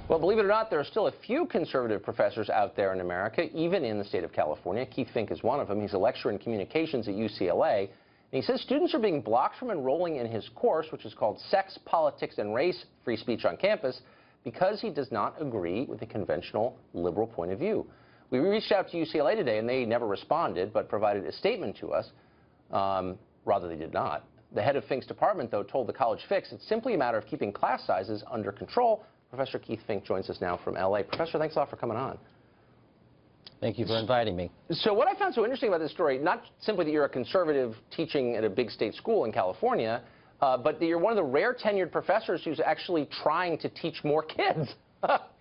Well, believe it or not, there are still a few conservative professors out there in America, even in the state of California. Keith Fink is one of them. He's a lecturer in communications at UCLA. And he says students are being blocked from enrolling in his course, which is called Sex, Politics, and Race, Free Speech on Campus, because he does not agree with the conventional liberal point of view. We reached out to UCLA today, and they never responded, but provided a statement to us. Rather, they did not. The head of Fink's department, though, told the College Fix it's simply a matter of keeping class sizes under control. Professor Keith Fink joins us now from LA. Professor, thanks a lot for coming on. Thank you for inviting me. So what I found so interesting about this story, not simply that you're a conservative teaching at a big state school in California, but that you're one of the rare tenured professors who's actually trying to teach more kids.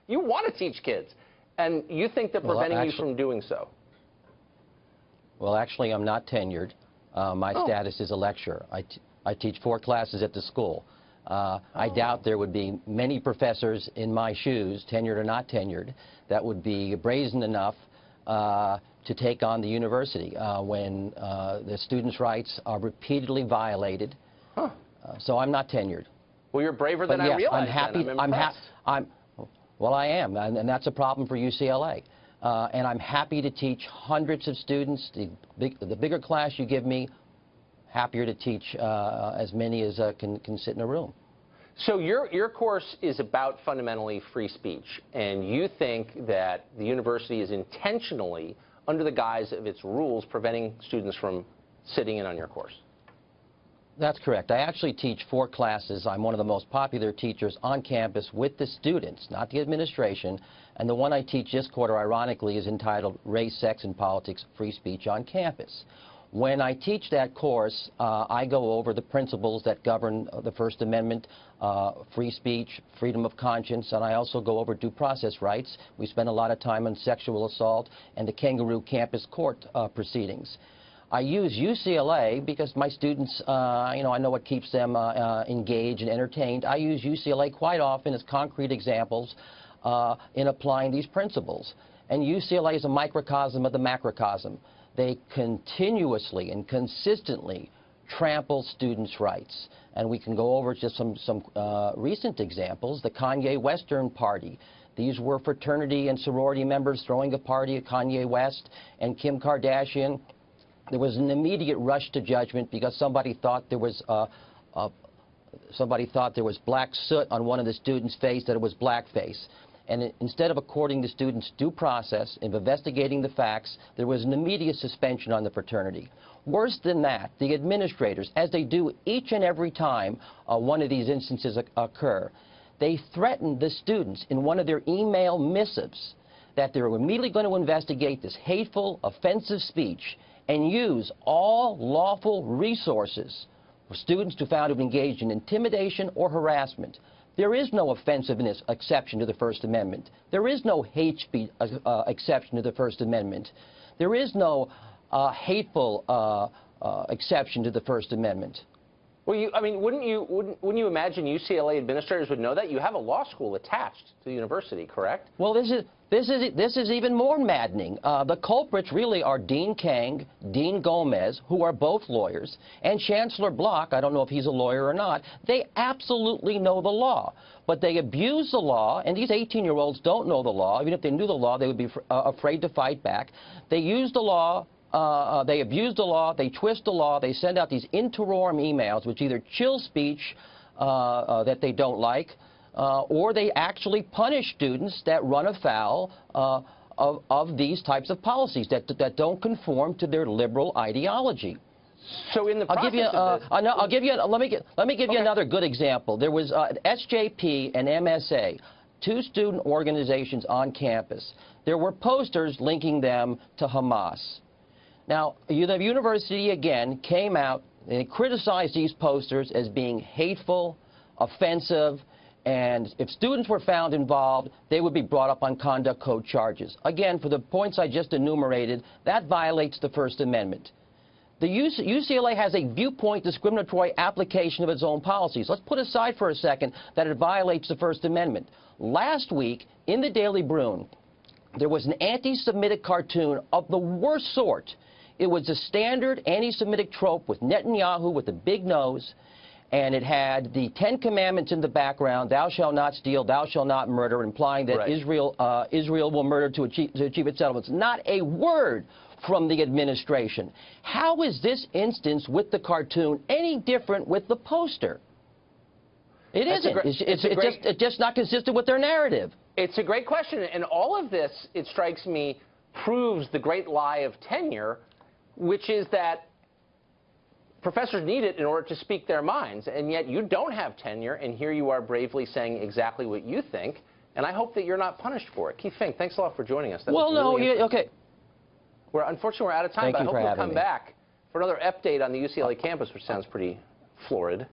You want to teach kids, and you think they're preventing you from doing so. Well, actually, I'm not tenured. My status is a lecturer. I teach 4 classes at the school. I doubt there would be many professors in my shoes, tenured or not tenured, that would be brazen enough to take on the university when the students' rights are repeatedly violated. So I'm not tenured. Well, you're braver than I realized. I'm happy. Well, I am, and that's a problem for UCLA. And I'm happy to teach hundreds of students. The bigger class you give me, happier to teach as many as can sit in a room. So your course is about fundamentally free speech, and you think that the university is intentionally, under the guise of its rules, preventing students from sitting in on your course. That's correct. I actually teach 4 classes. I'm one of the most popular teachers on campus with the students, not the administration. And the one I teach this quarter, ironically, is entitled Race, Sex, and Politics, Free Speech on Campus. When I teach that course, I go over the principles that govern the First Amendment, free speech, freedom of conscience, and I also go over due process rights. We spend a lot of time on sexual assault and the kangaroo campus court proceedings. I use UCLA because my students, I know what keeps them engaged and entertained. I use UCLA quite often as concrete examples in applying these principles. And UCLA is a microcosm of the macrocosm. They continuously and consistently trample students' rights. And we can go over just some recent examples. The Kanye Western Party. These were fraternity and sorority members throwing a party at Kanye West and Kim Kardashian. There was an immediate rush to judgment because somebody thought there was black soot on one of the students' face, that it was blackface. And instead of according the students due process of investigating the facts, there was an immediate suspension on the fraternity. Worse than that, the administrators, as they do each and every time one of these instances occur, they threatened the students in one of their email missives that they're immediately going to investigate this hateful, offensive speech and use all lawful resources for students who found to have engaged in intimidation or harassment. There is no offensiveness exception to the First Amendment. There is no hate speech exception to the First Amendment. There is no hateful exception to the First Amendment. Well, wouldn't you imagine UCLA administrators would know that? You have a law school attached to the university, correct? Well, this is even more maddening. The culprits really are Dean Kang, Dean Gomez, who are both lawyers, and Chancellor Block. I don't know if he's a lawyer or not. They absolutely know the law, but they abuse the law, and these 18-year-olds don't know the law. Even if they knew the law, they would be afraid to fight back. They use the law. They abuse the law, they twist the law, they send out these interim emails which either chill speech that they don't like, or they actually punish students that run afoul of these types of policies that don't conform to their liberal ideology. So in the process let me give you another good example. There was SJP and MSA, 2 student organizations on campus. There were posters linking them to Hamas. Now, the university, again, came out and criticized these posters as being hateful, offensive, and if students were found involved, they would be brought up on conduct code charges. Again, for the points I just enumerated, that violates the First Amendment. The UCLA has a viewpoint discriminatory application of its own policies. Let's put aside for a second that it violates the First Amendment. Last week, in the Daily Bruin, there was an anti-Semitic cartoon of the worst sort. It was a standard anti-Semitic trope with Netanyahu with a big nose, and it had the 10 Commandments in the background, thou shalt not steal, thou shalt not murder, implying that Right. Israel will murder to achieve its settlements. Not a word from the administration. How is this instance with the cartoon any different with the poster? It isn't. It's just not consistent with their narrative. It's a great question, and all of this, it strikes me, proves the great lie of tenure, which is that professors need it in order to speak their minds, and yet you don't have tenure, and here you are bravely saying exactly what you think, and I hope that you're not punished for it. Keith Fink, thanks a lot for joining us. Okay. Unfortunately, we're out of time, Thank but I you hope for you'll having come me. back for another update on the UCLA campus, which sounds pretty florid.